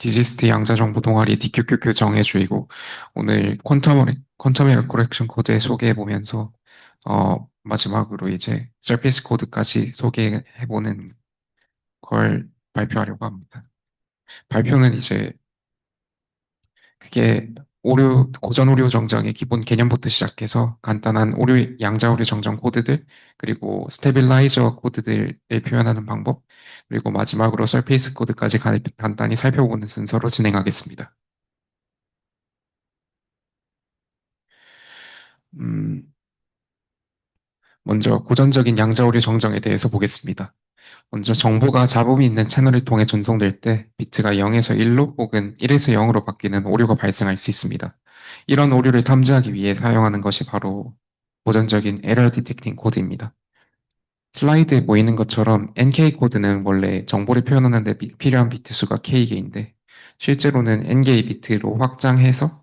디지스트 양자정보 동아리 DQQQ 정해주이고 오늘 퀀텀 에러 코렉션 코드 소개해보면서 마지막으로 이제 서피스 코드까지 소개해보는 걸 발표하려고 합니다. 발표는 이제 그게 고전 오류 정정의 기본 개념부터 시작해서 간단한 양자 오류 정정 코드들, 그리고 스테빌라이저 코드들을 표현하는 방법, 그리고 마지막으로 서페이스 코드까지 간단히 살펴보는 순서로 진행하겠습니다. 음, 먼저 고전적인 양자 오류 정정에 대해서 보겠습니다. 먼저 정보가 잡음이 있는 채널을 통해 전송될 때 비트가 0에서 1로 혹은 1에서 0으로 바뀌는 오류가 발생할 수 있습니다. 이런 오류를 탐지하기 위해 사용하는 것이 바로 고전적인 에러 디텍팅 코드입니다. 슬라이드에 보이는 것처럼 NK 코드는 원래 정보를 표현하는 데 필요한 비트 수가 K개인데 실제로는 NK 비트로 확장해서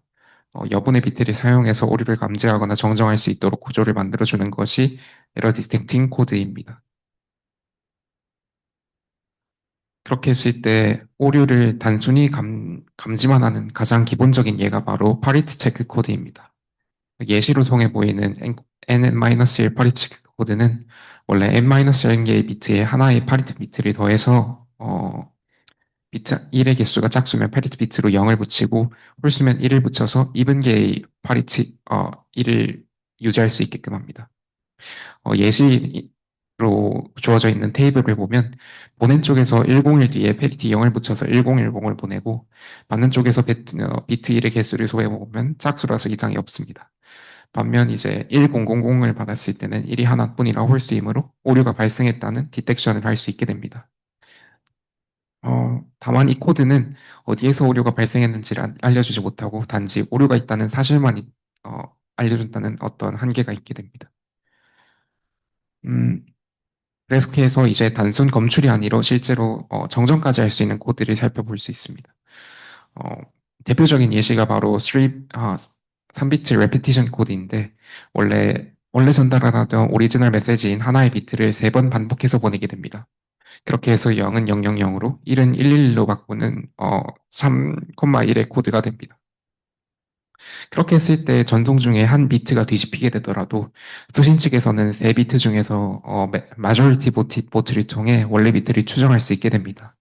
여분의 비트를 사용해서 오류를 감지하거나 정정할 수 있도록 구조를 만들어주는 것이 에러 디텍팅 코드입니다. 그렇게 했을 때 오류를 단순히 감지만 하는 가장 기본적인 예가 바로 파리티 체크 코드입니다. 예시로 통해 보이는 N-1 파리티 체크 코드는 원래 N-1개의 비트에 하나의 파리티 비트를 더해서 비트 1의 개수가 짝수면 파리티 비트로 0을 붙이고 홀수면 1을 붙여서 이분 개의 파리티 1을 유지할 수 있게끔 합니다. 예시로 주어져 있는 테이블을 보면 보낸 쪽에서 101 뒤에 페리티 0을 붙여서 1010을 보내고 받는 쪽에서 비트 1의 개수를 소해보면 짝수라서 이상이 없습니다. 반면 이제 1000을 받았을 때는 1이 하나뿐이라 홀수이므로 오류가 발생했다는 디텍션을 할 수 있게 됩니다. 다만 이 코드는 어디에서 오류가 발생했는지를 알려주지 못하고 단지 오류가 있다는 사실만 어, 알려준다는 어떤 한계가 있게 됩니다. 음, 그래서 이제 단순 검출이 아니라 실제로 정정까지 할 수 있는 코드를 살펴볼 수 있습니다. 어, 대표적인 예시가 바로 3비트 레피티션 코드인데 원래 전달하던 오리지널 메시지인 하나의 비트를 3번 반복해서 보내게 됩니다. 그렇게 해서 0은 000으로 1은 111로 바꾸는 3,1의 코드가 됩니다. 그렇게 했을 때 전송 중에 한 비트가 뒤집히게 되더라도 수신 측에서는 세 비트 중에서 마조리티 보트를 통해 원래 비트를 추정할 수 있게 됩니다.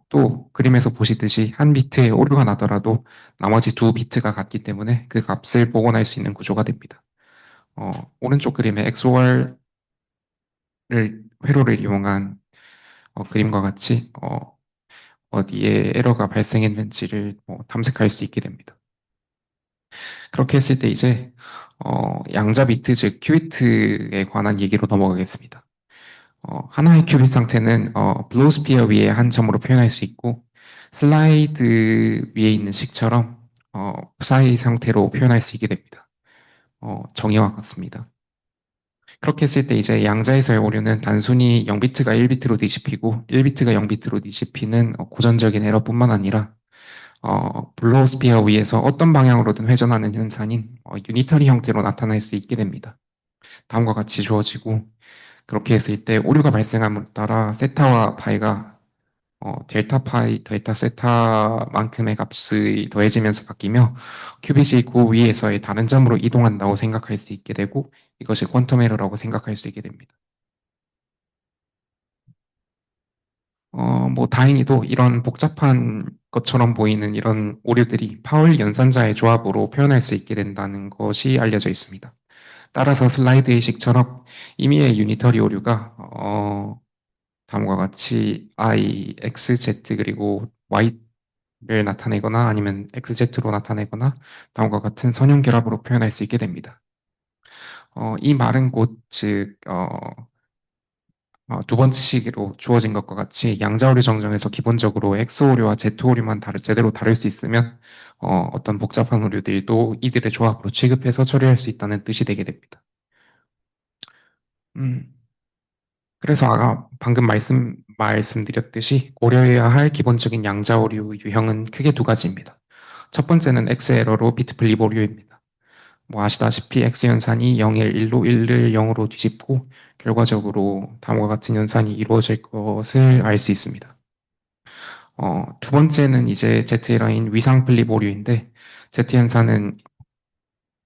또 그림에서 보시듯이 한 비트에 오류가 나더라도 나머지 두 비트가 같기 때문에 그 값을 복원할 수 있는 구조가 됩니다. 오른쪽 그림의 XOR을 회로를 이용한 그림과 같이 어디에 에러가 발생했는지를 탐색할 수 있게 됩니다. 그렇게 했을 때 이제 양자 비트 즉 큐비트에 관한 얘기로 넘어가겠습니다. 하나의 큐빗 상태는 블로스피어 위에 한 점으로 표현할 수 있고 슬라이드 위에 있는 식처럼 푸사의 상태로 표현할 수 있게 됩니다. 정의와 같습니다. 그렇게 했을 때 이제 양자에서의 오류는 단순히 0비트가 1비트로 뒤집히고 1비트가 0비트로 뒤집히는 고전적인 에러뿐만 아니라 블로스피어 위에서 어떤 방향으로든 회전하는 현상인 유니터리 형태로 나타날 수 있게 됩니다. 다음과 같이 주어지고 그렇게 했을 때 오류가 발생함에 따라 세타와 파이가 델타 파이, 델타 세타만큼의 값이 더해지면서 바뀌며 큐빗이 그 위에서의 다른 점으로 이동한다고 생각할 수 있게 되고 이것이 퀀텀 에러라고 생각할 수 있게 됩니다. 뭐 다행히도 이런 복잡한 것처럼 보이는 이런 오류들이 파울 연산자의 조합으로 표현할 수 있게 된다는 것이 알려져 있습니다. 따라서 슬라이드의 식처럼 임의의 유니터리 오류가 다음과 같이 I, X, Z 그리고 Y를 나타내거나 아니면 XZ로 나타내거나 다음과 같은 선형 결합으로 표현할 수 있게 됩니다. 이 말은 곧 즉, 두 번째 시기로 주어진 것과 같이 양자 오류 정정에서 기본적으로 X 오류와 Z 오류만 제대로 다룰 수 있으면 어떤 복잡한 오류들도 이들의 조합으로 취급해서 처리할 수 있다는 뜻이 되게 됩니다. 음, 그래서 아까 방금 말씀드렸듯이 고려해야 할 기본적인 양자 오류 유형은 크게 두 가지입니다. 첫 번째는 X 에러로 비트 분리 오류입니다. 뭐 아시다시피 X 연산이 0일 1로 1을 0으로 뒤집고 결과적으로 다음과 같은 연산이 이루어질 것을 알 수 있습니다. 두 번째는 이제 Z라인 위상 플립 오류인데 Z 현상은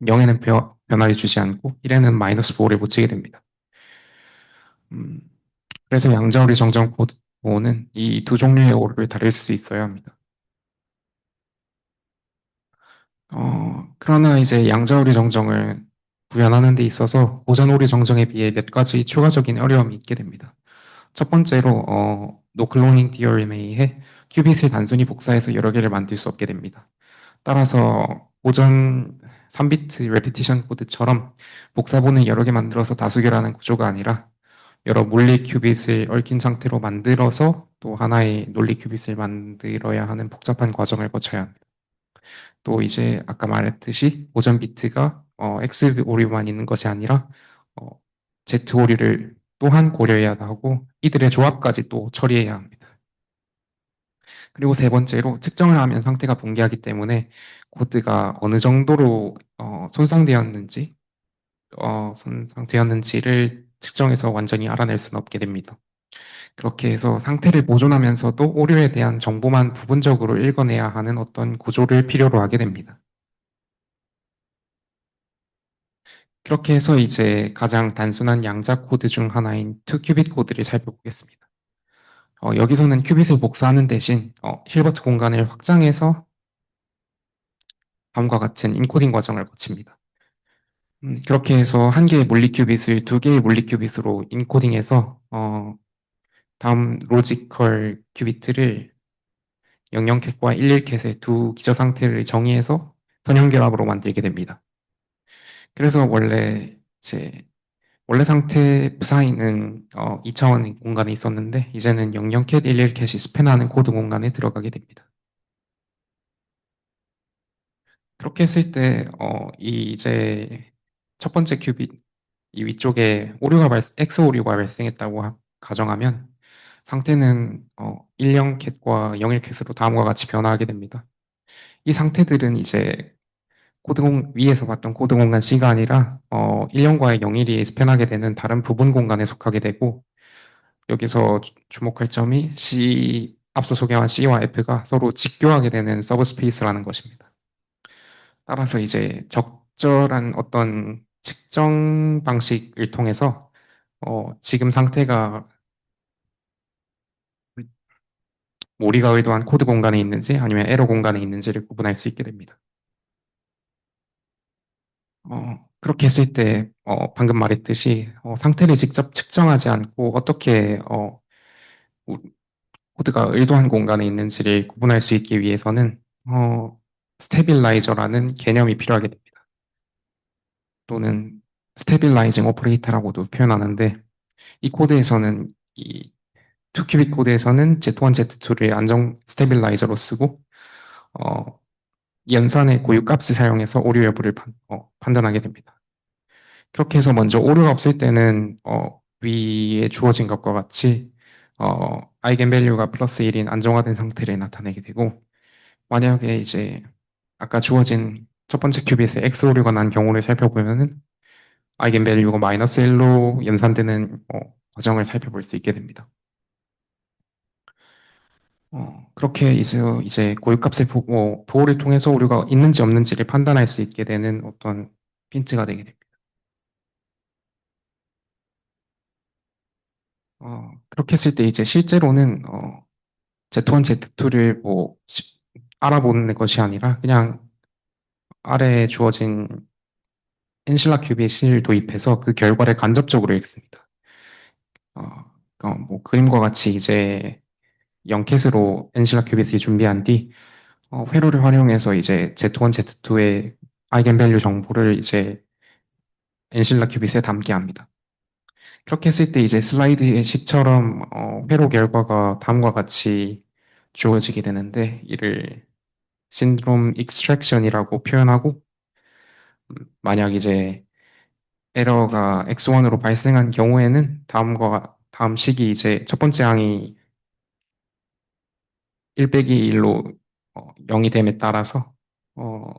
0에는 변화를 주지 않고 1에는 마이너스 5를 못 치게 됩니다. 음, 그래서 양자오리 정정 코드는 이 두 종류의 오류를 다룰 수 있어야 합니다. 그러나 이제 양자오리 정정을 구현하는 데 있어서 고전오리 정정에 비해 몇 가지 추가적인 어려움이 있게 됩니다. 첫 번째로 노클로닝 디어림에 의해 큐빗을 단순히 복사해서 여러 개를 만들 수 없게 됩니다. 따라서 고전 3비트 레피티션 코드처럼 복사본을 여러 개 만들어서 다수결하는 구조가 아니라 여러 물리 큐빗을 얽힌 상태로 만들어서 또 하나의 논리 큐빗을 만들어야 하는 복잡한 과정을 거쳐야 합니다. 또 이제 아까 말했듯이 고전 비트가 X 오류만 있는 것이 아니라 어, Z 오류를 또한 고려해야 하고 이들의 조합까지 또 처리해야 합니다. 그리고 세 번째로 측정을 하면 상태가 붕괴하기 때문에 코드가 어느 정도로 손상되었는지를 측정해서 완전히 알아낼 수는 없게 됩니다. 그렇게 해서 상태를 보존하면서도 오류에 대한 정보만 부분적으로 읽어내야 하는 어떤 구조를 필요로 하게 됩니다. 그렇게 해서 이제 가장 단순한 양자 코드 중 하나인 2큐빗 코드를 살펴보겠습니다. 여기서는 큐빗을 복사하는 대신 힐버트 공간을 확장해서 다음과 같은 인코딩 과정을 거칩니다. 그렇게 해서 한 개의 물리 큐빗을 두 개의 물리 큐빗으로 인코딩해서 다음 로지컬 큐비트를 00캣과 11캣의 두 기저 상태를 정의해서 선형결합으로 만들게 됩니다. 그래서 원래 상태 무사히는 2차원 공간에 있었는데 이제는 00캣, 11캣이 스팬하는 코드 공간에 들어가게 됩니다. 그렇게 했을 때 이제 첫 번째 큐빗 이 위쪽에 X 오류가 발생했다고 가정하면 상태는 10캣과 01캣으로 다음과 같이 변화하게 됩니다. 이 상태들은 이제 위에서 봤던 코드 공간 C가 아니라 1년과의 0일이 스팬하게 되는 다른 부분 공간에 속하게 되고 여기서 주목할 점이 앞서 소개한 C와 F가 서로 직교하게 되는 서브스페이스라는 것입니다. 따라서 이제 적절한 어떤 측정 방식을 통해서 지금 상태가 우리가 의도한 코드 공간에 있는지 아니면 에러 공간에 있는지를 구분할 수 있게 됩니다. 그렇게 했을 때 방금 말했듯이 상태를 직접 측정하지 않고 어떻게 우- 코드가 의도한 공간에 있는지를 구분할 수 있기 위해서는 스테빌라이저라는 개념이 필요하게 됩니다. 또는 스테빌라이징 오퍼레이터라고도 표현하는데 이 코드에서는 이 2큐빅 코드에서는 Z1, Z2를 안정 스테빌라이저로 쓰고 어, 연산의 고유값을 사용해서 오류 여부를 판단하게 됩니다. 그렇게 해서 먼저 오류가 없을 때는 위에 주어진 것과 같이 아이겐밸류가 플러스 1인 안정화된 상태를 나타내게 되고 만약에 이제 아까 주어진 첫 번째 큐빗에 X 오류가 난 경우를 살펴보면은 아이겐밸류가 마이너스 1로 연산되는 과정을 살펴볼 수 있게 됩니다. 그렇게 이제 고유값의 보호를 통해서 오류가 있는지 없는지를 판단할 수 있게 되는 어떤 힌트가 되게 됩니다. 그렇게 했을 때 이제 실제로는 Z1, Z2를 알아보는 것이 아니라 그냥 아래에 주어진 엔실라 큐빗을 도입해서 그 결과를 간접적으로 읽습니다. 어, 뭐 그림과 같이 이제 0캣으로 엔실라 큐빗을 준비한 뒤 회로를 활용해서 이제 Z1, Z2의 아이겐밸류 정보를 이제 엔실라 큐빗에 담게 합니다. 그렇게 했을 때 이제 슬라이드의 식처럼 회로 결과가 다음과 같이 주어지게 되는데 이를 신드롬 익스트랙션이라고 표현하고 만약 이제 에러가 X1으로 발생한 경우에는 다음 식이 이제 첫 번째 항이 1 빼기 1로 0이 됨에 따라서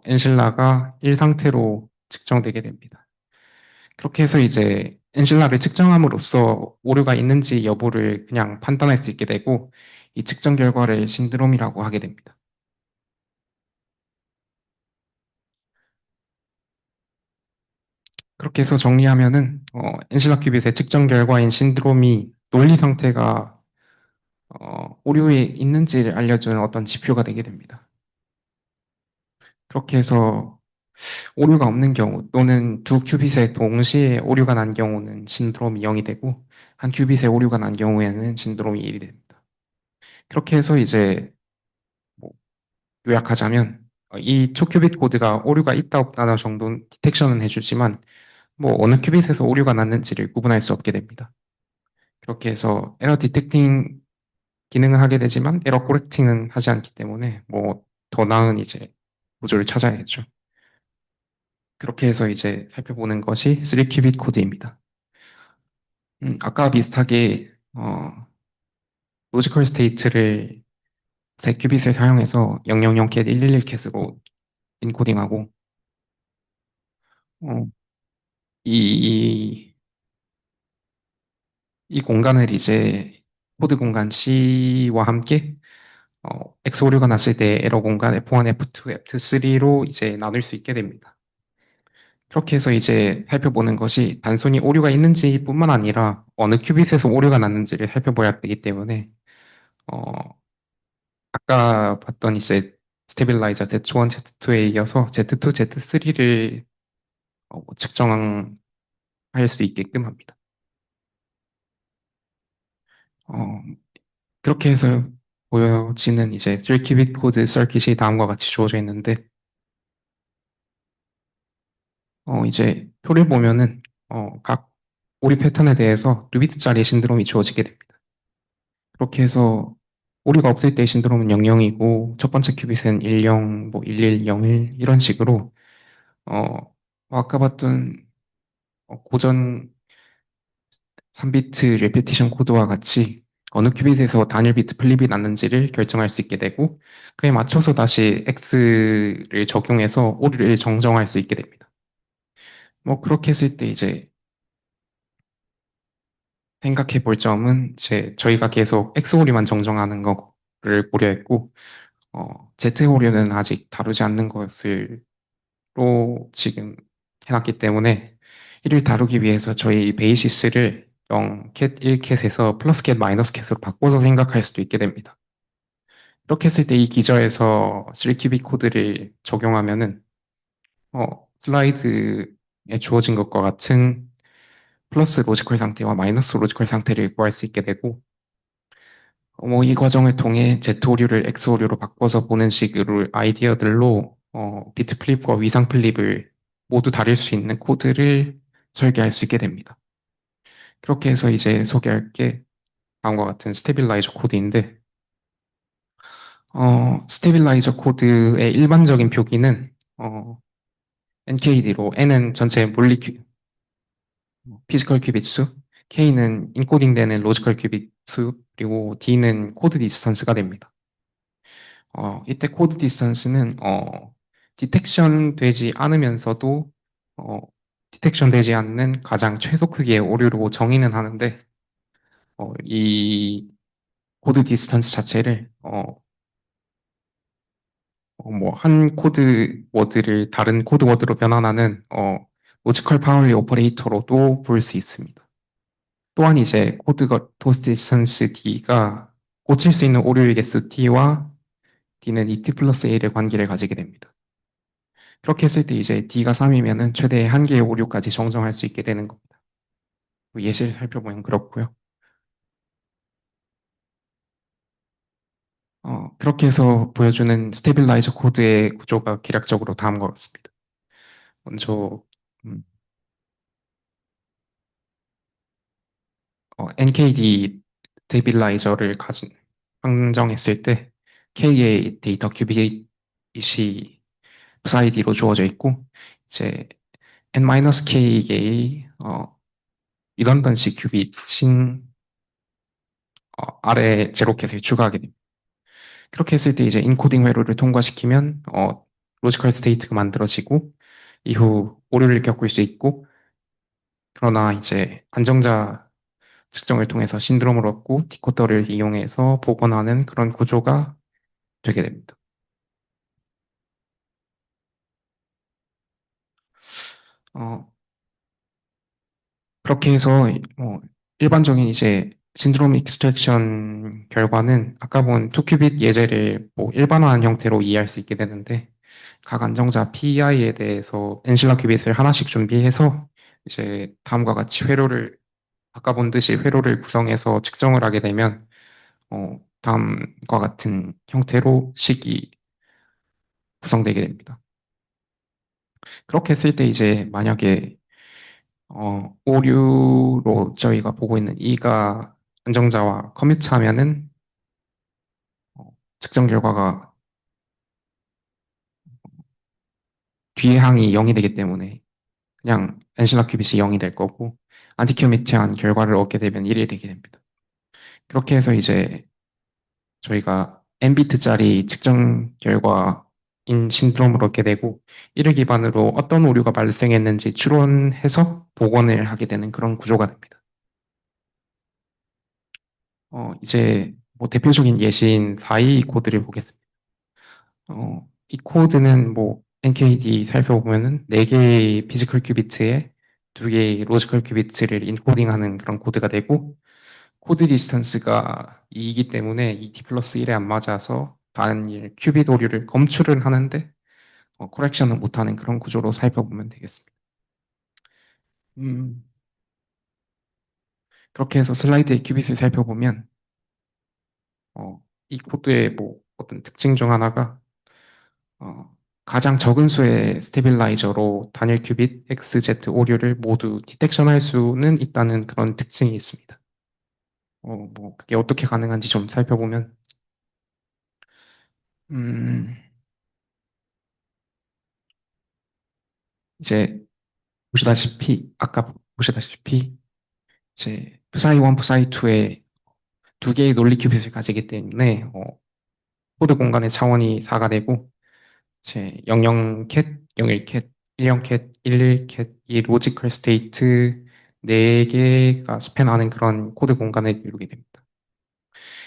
엔실라가 1 상태로 측정되게 됩니다. 그렇게 해서 이제 엔실라를 측정함으로써 오류가 있는지 여부를 그냥 판단할 수 있게 되고 이 측정 결과를 신드롬이라고 하게 됩니다. 그렇게 해서 정리하면은 엔실라 큐빗의 측정 결과인 신드롬이 논리 상태가 오류에 있는지를 알려주는 어떤 지표가 되게 됩니다. 그렇게 해서 오류가 없는 경우 또는 두 큐빗에 동시에 오류가 난 경우는 신드롬이 0이 되고 한 큐빗에 오류가 난 경우에는 신드롬이 1이 됩니다. 그렇게 해서 이제 뭐 요약하자면 이 초큐빗 코드가 오류가 있다 없다 정도 디텍션은 해주지만 뭐 어느 큐빗에서 오류가 났는지를 구분할 수 없게 됩니다. 그렇게 해서 에러 디텍팅 기능은 하게 되지만 에러 코렉팅은 하지 않기 때문에 뭐 더 나은 이제 구조를 찾아야겠죠. 그렇게 해서 이제 살펴보는 것이 3큐빗 코드입니다. 아까 비슷하게 로지컬 스테이트를 3큐빗을 사용해서 000캣 111캣으로 인코딩하고 어, 이, 이 공간을 이제 코드 공간 C와 함께 X 오류가 났을 때 에러 공간 F1, F2, F3로 이제 나눌 수 있게 됩니다. 그렇게 해서 이제 살펴보는 것이 단순히 오류가 있는지뿐만 아니라 어느 큐빗에서 오류가 났는지를 살펴봐야 되기 때문에 어, 아까 봤던 이제 스테빌라이저 Z1, Z2에 이어서 Z2, Z3를 측정할 수 있게끔 합니다. 어, 그렇게 해서 보여지는 이제 3큐빗 코드 서킷이 다음과 같이 주어져 있는데 이제 표를 보면은 각 오류 패턴에 대해서 2비트짜리 신드롬이 주어지게 됩니다. 그렇게 해서 오류가 없을 때 신드롬은 00이고 첫 번째 큐빗은 10, 뭐 11, 01 이런 식으로 뭐 아까 봤던 고전 3비트 레피티션 코드와 같이 어느 큐빗에서 단일 비트 플립이 났는지를 결정할 수 있게 되고 그에 맞춰서 다시 X를 적용해서 오류를 정정할 수 있게 됩니다. 뭐 그렇게 했을 때 이제 생각해 볼 점은 이제 저희가 계속 X 오류만 정정하는 거를 고려했고 Z 오류는 아직 다루지 않는 것으로 지금 해놨기 때문에 이를 다루기 위해서 저희 베이시스를 0, cat, 1캣에서 플러스 캣, 마이너스 캣으로 바꿔서 생각할 수도 있게 됩니다. 이렇게 했을 때 이 기저에서 3QB 코드를 적용하면은 슬라이드에 주어진 것과 같은 플러스 로지컬 상태와 마이너스 로지컬 상태를 구할 수 있게 되고 뭐 이 과정을 통해 Z 오류를 X 오류로 바꿔서 보는 식으로 아이디어들로 비트 플립과 위상 플립을 모두 다룰 수 있는 코드를 설계할 수 있게 됩니다. 그렇게 해서 이제 소개할 게 다음과 같은 스테빌라이저 코드인데 스테빌라이저 코드의 일반적인 표기는 NKD로 N은 전체 물리 피지컬 큐빗 수, K는 인코딩되는 로지컬 큐빗 수, 그리고 D는 코드 디스턴스가 됩니다. 이때 코드 디스턴스는 디텍션 되지 않으면서도 어, 디텍션 되지 않는 가장 최소 크기의 오류로 정의는 하는데 이 코드 디스턴스 자체를 뭐 한 코드 워드를 다른 코드 워드로 변환하는 로지컬 파울리 오퍼레이터로도 볼 수 있습니다. 또한 이제 코드가 도스 디스턴스 D가 고칠 수 있는 오류의 개수 T와 D는 ET 플러스 A의 관계를 가지게 됩니다. 그렇게 했을 때 이제 D가 3이면은 최대 한 개의 오류까지 정정할 수 있게 되는 겁니다. 뭐 예시를 살펴보면 그렇고요. 그렇게 해서 보여주는 스테빌라이저 코드의 구조가 기략적으로 다음과 같습니다. 먼저 NKD 스테빌라이저를 가진 상정했을 때 K의 데이터 큐빗이 SID로 주어져 있고 이제 N-K의 리던던시 큐빗인 아래 제로켓을 추가하게 됩니다. 그렇게 했을 때 이제 인코딩 회로를 통과시키면 로지컬 스테이트가 만들어지고 이후 오류를 겪을 수 있고 그러나 이제 안정자 측정을 통해서 신드롬을 얻고 디코더를 이용해서 복원하는 그런 구조가 되게 됩니다. 어, 그렇게 해서 일반적인 이제 신드롬 익스트랙션 결과는 아까 본 2큐빗 예제를 뭐 일반화한 형태로 이해할 수 있게 되는데 각 안정자 PI에 대해서 엔실라 큐빗을 하나씩 준비해서 이제 다음과 같이 회로를 아까 본 듯이 회로를 구성해서 측정을 하게 되면 다음과 같은 형태로 식이 구성되게 됩니다. 그렇게 했을 때 이제 만약에 오류로 저희가 보고 있는 이가 안정자와 커뮤트하면은 측정 결과가 뒤의 항이 0이 되기 때문에 그냥 엔실라 큐빗이 0이 될 거고 안티커뮤트한 결과를 얻게 되면 1이 되게 됩니다. 그렇게 해서 이제 저희가 n비트짜리 측정 결과인 신드롬을 얻게 되고 이를 기반으로 어떤 오류가 발생했는지 추론해서 복원을 하게 되는 그런 구조가 됩니다. 이제 뭐 대표적인 예시인 422 코드를 보겠습니다. 이 코드는 뭐 NKD 살펴보면은 4개의 피지컬 큐비트에 2개의 로지컬 큐비트를 인코딩하는 그런 코드가 되고 코드 디스턴스가 2이기 때문에 이 t 플러스 1에 안 맞아서 단일 큐빗 오류를 검출을 하는데 코렉션을 못하는 그런 구조로 살펴보면 되겠습니다. 음, 그렇게 해서 슬라이드의 큐빗을 살펴보면 이 코드의 뭐 어떤 특징 중 하나가 가장 적은 수의 스테빌라이저로 단일 큐빗 XZ 오류를 모두 디텍션할 수는 있다는 그런 특징이 있습니다. 뭐 그게 어떻게 가능한지 좀 살펴보면 음, 이제 보시다시피 아까 보시다시피 이제 푸사이 1, 푸사이 2의 2개의 논리 큐빗을 가지기 때문에 코드 공간의 차원이 4가 되고 이제 00캣, 01캣, 10캣, 11캣 이 로지컬 스테이트 4개가 스팬하는 그런 코드 공간을 이루게 됩니다.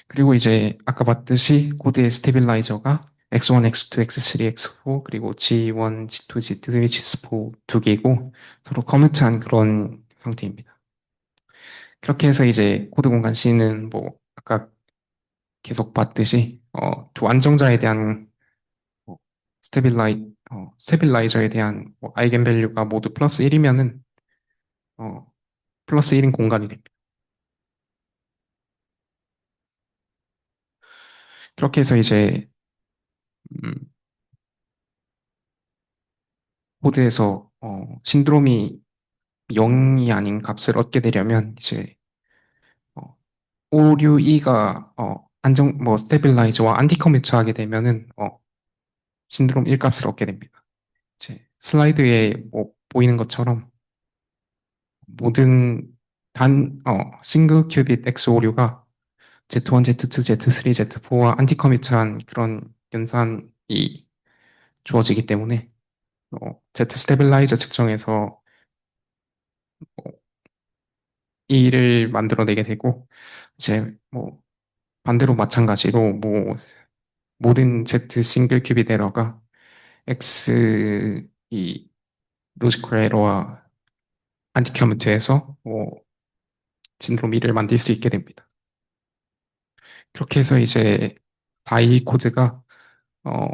그리고 이제 아까 봤듯이 코드의 스테빌라이저가 X1, X2, X3, X4 그리고 G1, G2, G3, G4 2개이고 서로 커뮤트한 그런 상태입니다. 그렇게 해서 이제 코드 공간 C는 뭐 아까 계속 봤듯이 두 안정자에 대한 뭐 스테빌라이저에 대한 뭐 아이겐 밸류가 모두 플러스 1이면은 어, 플러스 1인 공간이 됩니다. 그렇게 해서 이제 음, 코드에서 신드롬이 0이 아닌 값을 얻게 되려면 이제 어, 오류 E가 안정 뭐 스테빌라이저와 안티 커미트 하게 되면은 신드롬 1 값을 얻게 됩니다. 이제 슬라이드에 뭐 보이는 것처럼 모든 싱글 큐빗 X 오류가 Z1, Z2, Z3, Z4와 안티 커미트한 그런 연산이 주어지기 때문에 Z 스테빌라이저 측정에서 E를 만들어내게 되고 이제 뭐 반대로 마찬가지로 뭐 모든 Z 싱글 큐빗 에러가 X 이 로지컬 에러와 안티 커미트해서 신드롬 2를 만들 수 있게 됩니다. 그렇게 해서 이제 다이 코드가 어,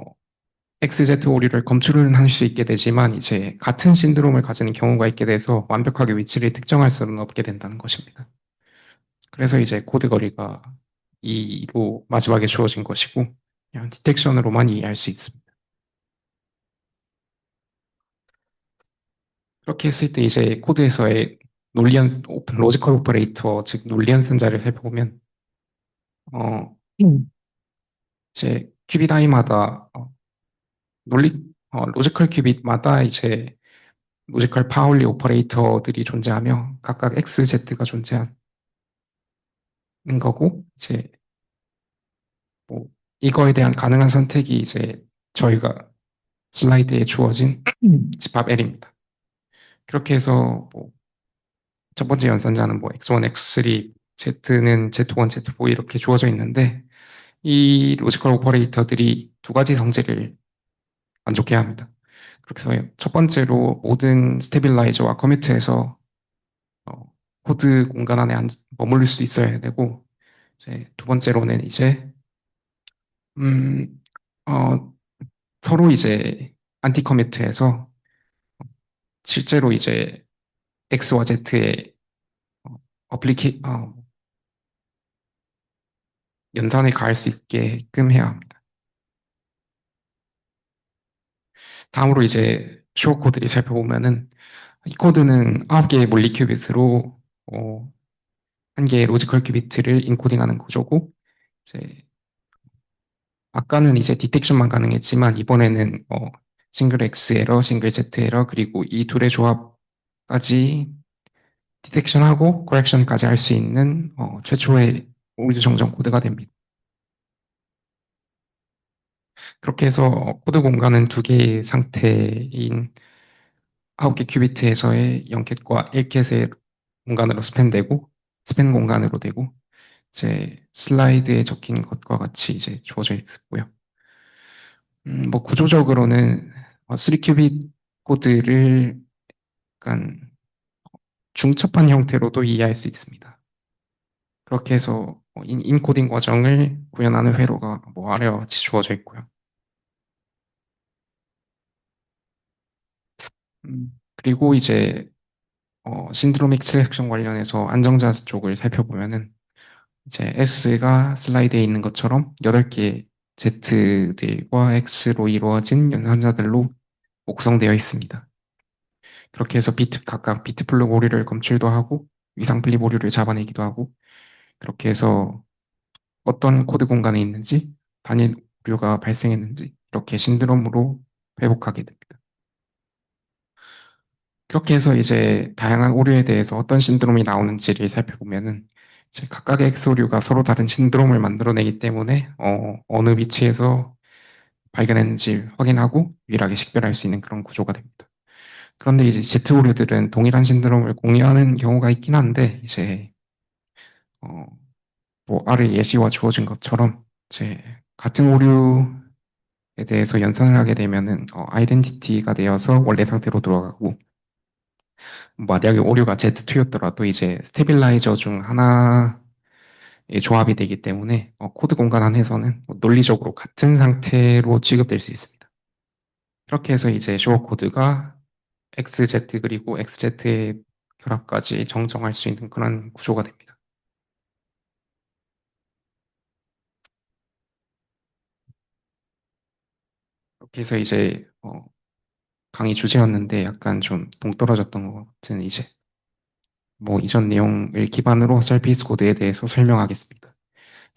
XZ 오류를 검출은 할 수 있게 되지만 이제 같은 신드롬을 가지는 경우가 있게 돼서 완벽하게 위치를 특정할 수는 없게 된다는 것입니다. 그래서 이제 코드 거리가 2로 마지막에 주어진 것이고 그냥 디텍션으로만 이해할 수 있습니다. 그렇게 했을 때 이제 코드에서의 논리한 오픈 로지컬 오퍼레이터 즉 논리한 선자를 살펴보면 어, 이제 큐빗 i마다 로지컬 큐빗마다 이제 로지컬 파울리 오퍼레이터들이 존재하며 각각 XZ가 존재하는 거고 이제 뭐 이거에 대한 가능한 선택이 이제 저희가 슬라이드에 주어진 집합 L입니다. 그렇게 해서 뭐 첫 번째 연산자는 뭐 X1, X3, Z는 Z1, Z4 이렇게 주어져 있는데 이 로지컬 오퍼레이터들이 두 가지 성질을 만족해야 합니다. 그렇게 해서 첫 번째로 모든 스테빌라이저와 커뮤트에서 코드 공간 안에 머무를 수 있어야 되고 이제 두 번째로는 이제 음, 어, 서로 이제 안티 커뮤트에서 실제로 이제 X와 Z의 어플리케 연산을 가할 수 있게끔 해야 합니다. 다음으로 이제 쇼 코드를 살펴보면은 이 코드는 9개의 물리 큐빗으로 어, 한 개의 로지컬 큐비트를 인코딩하는 구조고 이제 아까는 이제 디텍션만 가능했지만 이번에는 싱글 X 에러, 싱글 Z 에러 그리고 이 둘의 조합까지 디텍션하고 코렉션까지 할 수 있는 최초의 우주 정정 코드가 됩니다. 그렇게 해서 코드 공간은 두 개의 상태인 9개 큐비트에서의 0캣과 1캣의 공간으로 스팬되고 스팬 공간으로 되고 이제 슬라이드에 적힌 것과 같이 이제 주어져 있고요. 뭐 구조적으로는 3큐빗 코드를 약간 중첩한 형태로도 이해할 수 있습니다. 그렇게 해서 인코딩 과정을 구현하는 회로가 뭐 아래와 같이 주어져 있고요. 그리고 이제 신드롬 익스트랙션 관련해서 안정자 쪽을 살펴보면은 이제 S가 슬라이드에 있는 것처럼 8개 Z들과 X로 이루어진 연산자들로 구성되어 있습니다. 그렇게 해서 각각 비트 플로 오류를 검출도 하고 위상 플립 오류를 잡아내기도 하고 그렇게 해서 어떤 코드 공간에 있는지 단일 오류가 발생했는지 이렇게 신드롬으로 회복하게 됩니다. 그렇게 해서 이제 다양한 오류에 대해서 어떤 신드롬이 나오는지를 살펴보면은 이제 각각의 X오류가 서로 다른 신드롬을 만들어내기 때문에 어느 위치에서 발견했는지 확인하고 유일하게 식별할 수 있는 그런 구조가 됩니다. 그런데 이제 Z 오류들은 동일한 신드롬을 공유하는 경우가 있긴 한데 이제 어, 뭐 아래 예시와 주어진 것처럼 이제 같은 오류에 대해서 연산을 하게 되면은 아이덴티티가 되어서 원래 상태로 돌아가고 만약에 오류가 Z2였더라도 이제 스테빌라이저 중 하나의 조합이 되기 때문에 코드 공간 안에서는 뭐 논리적으로 같은 상태로 취급될 수 있습니다. 그렇게 해서 이제 쇼어 코드가 XZ 그리고 XZ의 결합까지 정정할 수 있는 그런 구조가 됩니다. 그렇게 해서 이제 강의 주제였는데 약간 좀 동떨어졌던 것 같은 이제 뭐 이전 내용을 기반으로 서피스 코드에 대해서 설명하겠습니다.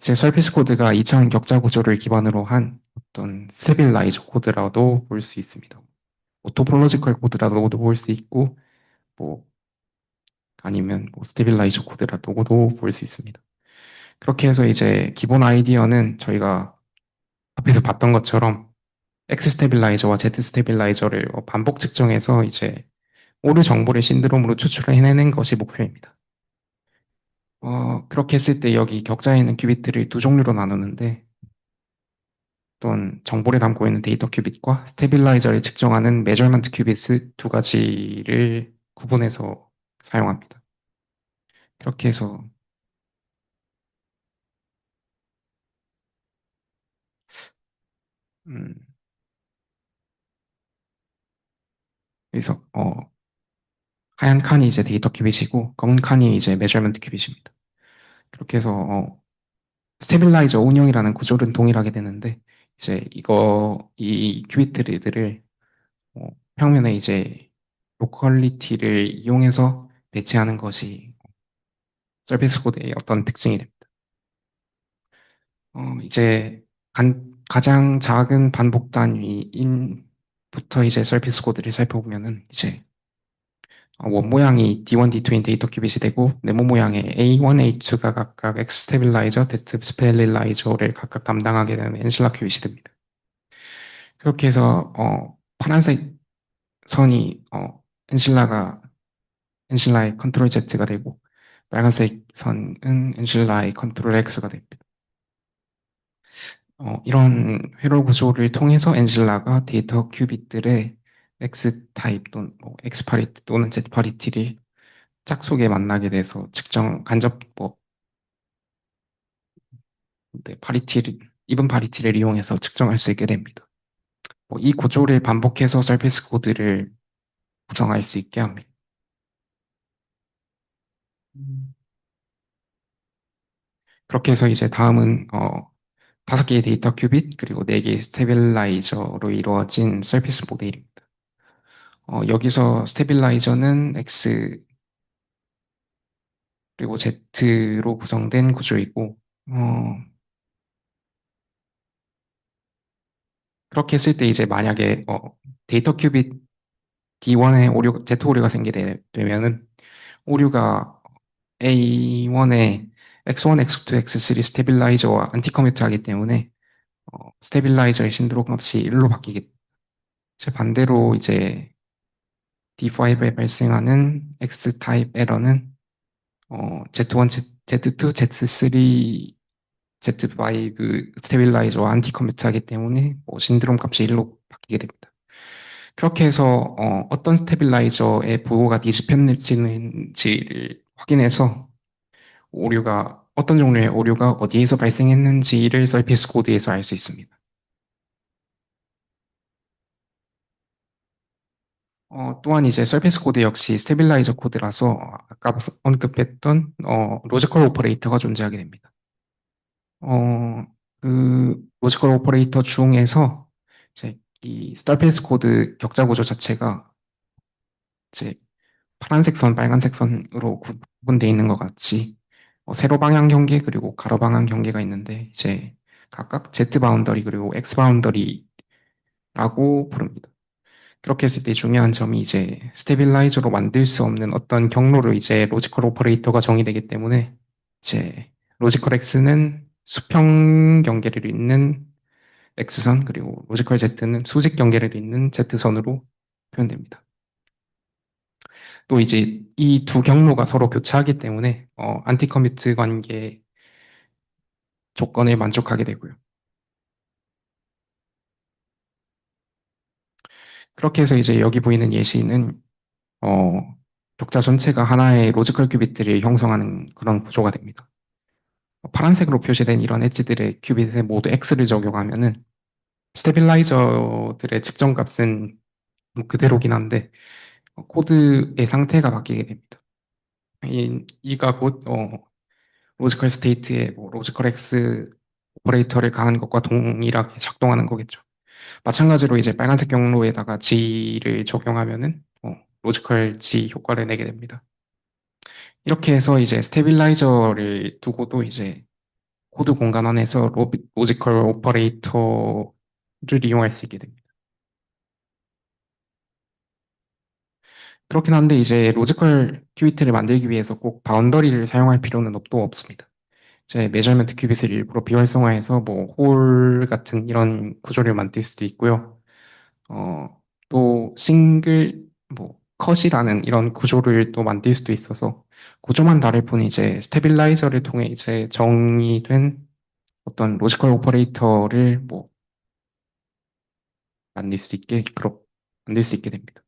이제 서피스 코드가 2차원 격자 구조를 기반으로 한 어떤 스테빌라이저 코드라도 볼 수 있습니다. 뭐 토폴로지컬 코드라고도 볼 수 있고 뭐 아니면 뭐 스테빌라이저 코드라고도 볼 수 있습니다. 그렇게 해서 이제 기본 아이디어는 저희가 앞에서 봤던 것처럼 X 스테빌라이저와 Z 스테빌라이저를 반복 측정해서 이제 오류 정보를 신드롬으로 추출해 내는 것이 목표입니다. 그렇게 했을 때 여기 격자에 있는 큐비트를 두 종류로 나누는데 어떤 정보를 담고 있는 데이터 큐빗과 스테빌라이저를 측정하는 메저먼트 큐빗 두 가지를 구분해서 사용합니다. 그렇게 해서 음, 그래서 하얀 칸이 이제 데이터 큐빗이고 검은 칸이 이제 메저먼트 큐빗입니다. 그렇게 해서 스테빌라이저 운영이라는 구조는 동일하게 되는데 이제 이 큐비트들을 평면에 이제 로컬리티를 이용해서 배치하는 것이 서비스 코드의 어떤 특징이 됩니다. 이제 가장 작은 반복 단위인부터 이제 서비스 코드를 살펴보면은 이제 원 모양이 D1, D2인 데이터 큐빗이 되고 네모 모양의 A1, A2가 각각 X 스테빌라이저, Z 스테빌라이저를 각각 담당하게 되는 엔실라 큐빗이 됩니다. 그렇게 해서 파란색 선이 엔실라가 엔실라의 컨트롤 Z가 되고 빨간색 선은 엔실라의 컨트롤 X가 됩니다. 이런 회로 구조를 통해서 엔실라가 데이터 큐빗들의 X 타입 또는 뭐 X 파리티 또는 Z 파리티를 짝속에 만나게 돼서 측정 간접법 네, 파리티를 이분 파리티를 이용해서 측정할 수 있게 됩니다. 이 구조를 반복해서 서비스 코드를 구성할 수 있게 합니다. 음. 그렇게 해서 이제 다음은 5개의 데이터 큐빗 그리고 4개의 스테빌라이저로 이루어진 서비스 모델입니다. 여기서 스테빌라이저는 X 그리고 Z로 구성된 구조이고 그렇게 했을 때 이제 만약에 데이터 큐빗 D1에 오류, Z 오류가 생기게 되면은 오류가 A1에 X1, X2, X3 스테빌라이저와 안티 커미트 하기 때문에 스테빌라이저의 신드롬 값이 1로 바뀌게 제 반대로 이제 D5에 발생하는 X 타입 에러는 Z1, Z2, Z3, Z5 스테빌라이저와 안티 커미트 하기 때문에 신드롬 값이 1로 바뀌게 됩니다. 그렇게 해서 떤 스테빌라이저의 부호가 뒤집혔는지를 확인해서 오류가 어떤 종류의 오류가 어디에서 발생했는지를 서비스 코드에서 알 수 있습니다. 또한 이제 서비스 코드 역시 스테빌라이저 코드라서 아까 언급했던 로지컬 오퍼레이터가 존재하게 됩니다. 어, 그 로지컬 오퍼레이터 중에서 이제 이 서비스 코드 격자 구조 자체가 이제 파란색 선, 빨간색 선으로 구분되어 있는 것 같이 세로 방향 경계 그리고 가로 방향 경계가 있는데 이제 각각 Z 바운더리 그리고 X 바운더리라고 부릅니다. 그렇게 했을 때 중요한 점이 이제 스테빌라이저로 만들 수 없는 어떤 경로로 이제 로지컬 오퍼레이터가 정의되기 때문에 이제 로지컬 X는 수평 경계를 잇는 X선 그리고 로지컬 Z는 수직 경계를 잇는 Z선으로 표현됩니다. 또 이제 이 두 경로가 서로 교차하기 때문에 안티 커미트 관계 조건을 만족하게 되고요. 그렇게 해서 이제 여기 보이는 예시는 어, 격자 전체가 하나의 로지컬 큐빗들을 형성하는 그런 구조가 됩니다. 파란색으로 표시된 이런 엣지들의 큐빗에 모두 X를 적용하면은 스테빌라이저들의 측정 값은 뭐 그대로긴 한데 코드의 상태가 바뀌게 됩니다. 이가 곧 로지컬 스테이트의 뭐 로지컬 X 오퍼레이터를 가한 것과 동일하게 작동하는 거겠죠. 마찬가지로 이제 빨간색 경로에다가 G를 적용하면은 로지컬 G 효과를 내게 됩니다. 이렇게 해서 이제 스테빌라이저를 두고도 이제 코드 공간 안에서 로지컬 오퍼레이터를 이용할 수 있게 됩니다. 그렇긴 한데 이제 로지컬 큐비트를 만들기 위해서 꼭 바운더리를 사용할 필요는 또 없습니다. 이제 메저먼트 큐빗을 일부러 비활성화해서 뭐 홀 같은 이런 구조를 만들 수도 있고요. 또 싱글 뭐 컷이라는 이런 구조를 또 만들 수도 있어서 구조만 다를 뿐 이제 스테빌라이저를 통해 이제 정의된 어떤 로지컬 오퍼레이터를 뭐 만들 수 있게 만들 수 있게 됩니다.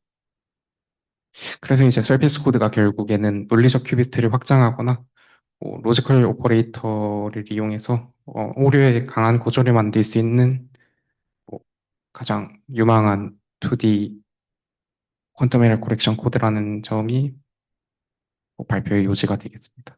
그래서 이제 서비스 코드가 결국에는 논리적 큐비트를 확장하거나 뭐 로지컬 오퍼레이터를 이용해서 오류에 강한 구조를 만들 수 있는 뭐 가장 유망한 2D 퀀텀 에러 코렉션 코드라는 점이 발표의 요지가 되겠습니다.